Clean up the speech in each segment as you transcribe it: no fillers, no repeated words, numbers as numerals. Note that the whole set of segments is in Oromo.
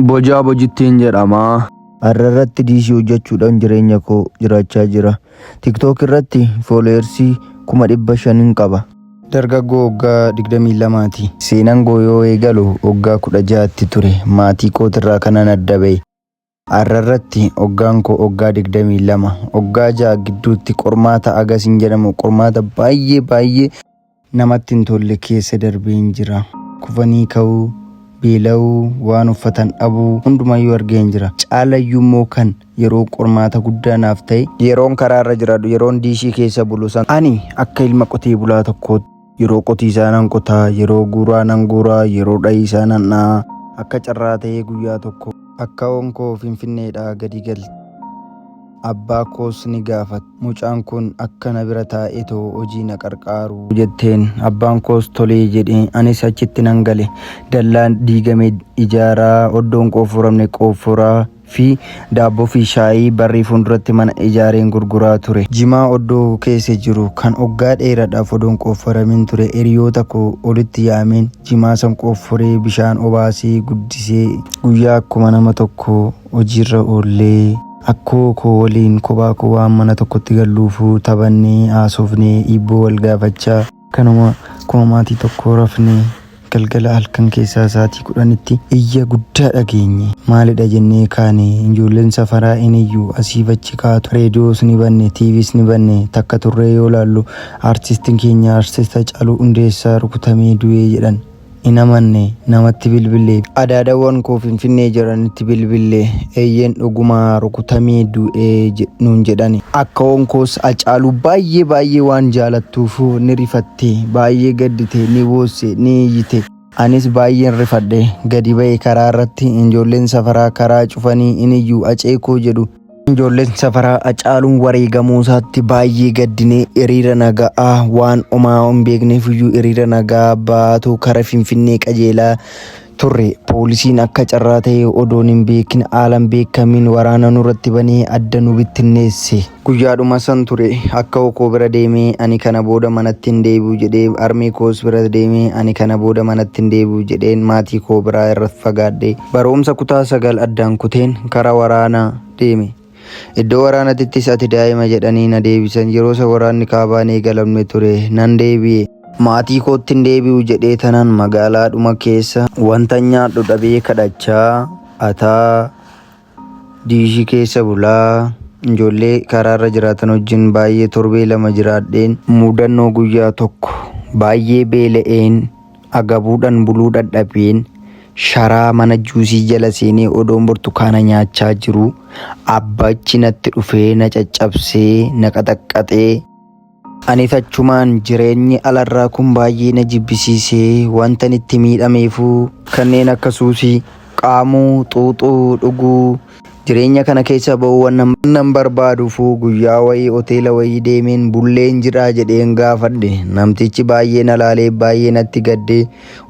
Bojaa bojittiin jedhama. Har'arratti diishii hojjechuudhaan jireenya koo jiraachaa jira. TikTok irratti fooloowersii 500,000 qaba. Dargaggoo waggaa 22ti. Seenaan koo yoo eegalu waggaa 16tti ture. Maatii kootirraa kanan adda ba'e. Har'arratti waggaan koo waggaa 22. Waggaa 6 gidduutti qormaata agasiin jedhamu qormaata baay'ee namatti hin tolle keessa darbeen jira. Kufanii ka'uu, beela'uu, waan uffatan dhabuu hundumayyuu argeen jira. Caalayyuu immoo kan yeroo qormaata guddaa naaf ta'e yeroon karaarra jiraadhu yeroon diishii keessa bulu san ani akka ilma qotee bulaa tokkootti yeroo qotiisaa nan qotaa, yeroo guuraa nan guuraa, yeroo dhahiisaa nan dhahaa. Akka carraa ta'ee guyyaa tokko akka onkoo Finfinneedhaa gadi galte. Abbaa koos ni gaafate. Mucaan kun akka na bira taa'etoo hojii na qarqaaru jetteen. Abbaan koos tolee jedhee anis achitti nan gale. Dallaan diigame ijaaraa, oddoon qoofuramne qoofuraa fi daabboo fi shaayii barrii fuulduratti mana ijaareen gurguraa ture. Jimaa oddoo keessa jiru kan waggaa dheeraadhaaf odoon qoofaramin ture. Hiriyoota koo olitti yaameen jimaa san qoofuree bishaan obaasee guddisee guyyaa akkuma nama tokko hojiirra oollee akkoo koo waliin kophaa koo waan mana tokkotti galluufuu taphannee haasofnee ibboo wal gaafachaa kanuma kuma maatii tokko rafnee galgala halkan keessaa sa'aatii 10tti iyya guddaa dhageenye. Maalidha jennee kaane ijoolleen safaraa iniyyuu asiif achi kaatu. Reediyoos ni banne, tiiviis ni banne. Takka turree yoo laallu aartistiin keenya aartista Haacaaluu Hundeessaa rukutamee du'ee jedhan. Hin amanne namatti bilbilee adaadawwan koo Finfinnee jiranitti bilbilee eeyyeen dhugumaa rukutamee du'ee nuun jedhani. Akka onkoos Haacaaluu baay'ee waan jaalattuuf ni rifatte, baay'ee gaddite, ni boosse, ni iyyite. Anis baay'een rifadhe. Gadi ba'e karaa irratti ijoolleen safaraa karaa cufanii iniyyuu aceekoo jedhu. Ijoolleen safaraa Haacaaluun wareegamuu isaatti baay'ee gaddinee hiriira nagaa waan homaa hin beekneef iyyuu hiriira nagaa baatu kara Finfinnee qajeelaa turre. Poolisiin akka carraa ta'e odoon hin beekin haalan beekamiin waraana nurratti banee adda nu bittinneesse. Guyyaadhuma san ture akka koo bira deemee ani kana booda manatti hin deebi'u jedhee armee koos bira deemee ani kana booda manatti hin deebi'u jedheen maatii koo biraa irratti fagaadhe. Barumsa kutaa 9 addaan kuteen kara waraanaa deeme. Iddoo waraanattis ati daa'ima jedhanii na deebisan. Yeroo isa waraanni kaabaan eegalamne ture nan deebi'e. Maatii kootti hin deebi'u jedhee tanan magaalaadhuma keessa wanta nyaadhu dhabee kadhachaa ataa diishii keessa bulaa ijoollee karaarra jiraatan wajjin baay'ee torbee 2 jiraadheen mudannoo guyyaa tokko baay'ee beela'een agabuudhaan buluu dadhabeen sharaa mana juusii jala seenee odoon burtukaana nyaachaa jiru abbachi natti dhufee na caccabsee na qaxaqqaxee. Ani achumaan jireenyi alarraa kun baay'ee na jibbisiisee wanta itti miidhameefuu kanneen akka suusii, qaamuu, xuuxuu, dhuguu jireenya kana keessa ba'uu wannan barbaaduufuu guyyaa wayii hoteela wayii deemeen bulleen jiraa jedheen gaafadhe. Namtichi baay'ee na laalee baay'ee natti gaddee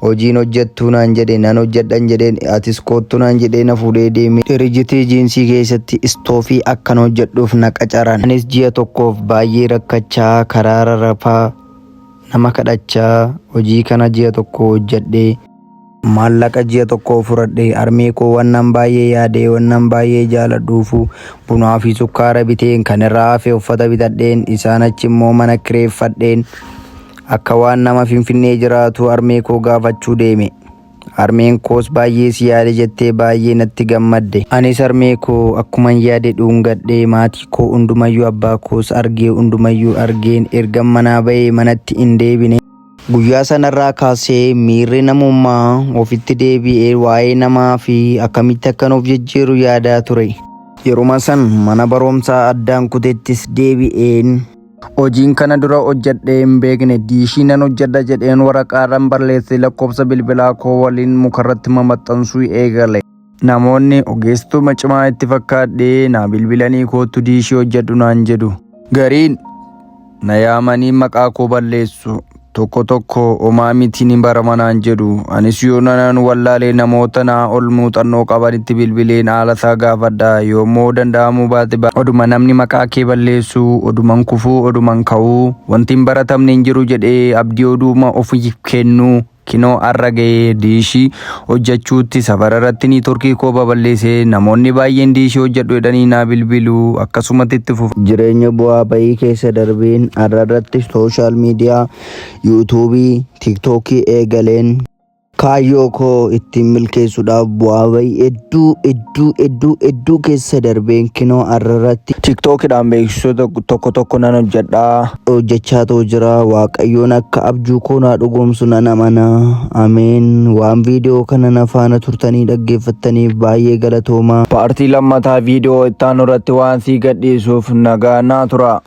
hojiin hojjettuu naan jedhe nan hojjedhan jedheen atis koottu naan jedhee na fuudhee deeme. Dirijitii jiinsii keessatti istoofii akkan hojjedhuuf na qacaran. Anis ji'a tokkoof baay'ee rakkachaa karaara rafaa nama kadhachaa hojii kana ji'a tokko hojjedhee maallaqa ji'a tokko fudhadhee armee koo wannan baay'ee yaadee wannan baay'ee jaaladhuufu bunaa fi sukkaara biteen kan irraa hafe uffata bitadheen isaan achi immoo mana kireeffadheen akka waan nama Finfinnee jiraatu armee koo gaafachuu deeme. Armeen koos baay'ee si yaade jettee baay'ee natti gammadde. Anis armee koo akkuman yaade dhuungadhee maatii koo hundumayyuu abbaa koos argee hundumayyuu argeen erga manaa ba'ee manatti hin deebine. Guyyaa sanarraa kaasee miirri namummaa ofitti deebi'ee waa'ee namaa fi akkamitti akkan of jijjiiru yaadaa ture. Yeruma san mana barumsaa addaan kutettis deebi'een hojiin kana dura hojjedhee hin beekne diishii nan hojjedha jedheen waraqaadhaan barreessee lakkoofsa bilbilaa koo waliin mukarratti maxxansuu eegale. Namoonni ogeessituma cimaa itti fakkaadhee na bilbilanii kootu diishii hojjedhu naan jedhu. Gariin na yaamanii maqaa koo balleessu. Tokko homaa miti ni baramanaan jedhu. Anis yoo nan wallaalee namoota naa ol muuxannoo qabanitti bilbileen haala isaa gaafadha. Yoommoo danda'amuu baate oduma namni maqaa kee balleessu oduman kufuu oduman ka'uu wanti hin baratamne hin jiru jedhee abdii oduuma ofiif kennu kinoo arragee diishii hojjechuutti safara irratti ni turkii koo babal'isee namoonni baay'een diishii hojjedhu jedhanii naa bilbiluu akkasumatti itti fufu. Jireenya bu'aa bayii keessa darbeen irratti sooshaal miidiyaa yuutuubii tiktookii eegaleen kaayyoo koo ittiin milkeessuudhaaf bu'aa bayii hedduu keessa darbeen kinoo irratti tiktookiidhaan beeksisoota tokko nan hojjechaa jira. Waaqayyoon akka abjuu koo naa dhugoomsu nan amana. Ameen. Waan viidiyoo kana na faana turtanii dhaggeeffattaniif baay'ee galatoomaa. Paartii lammataa viidiyoo itti aanu irratti waan sii gadhiisuuf nagaa naa tura.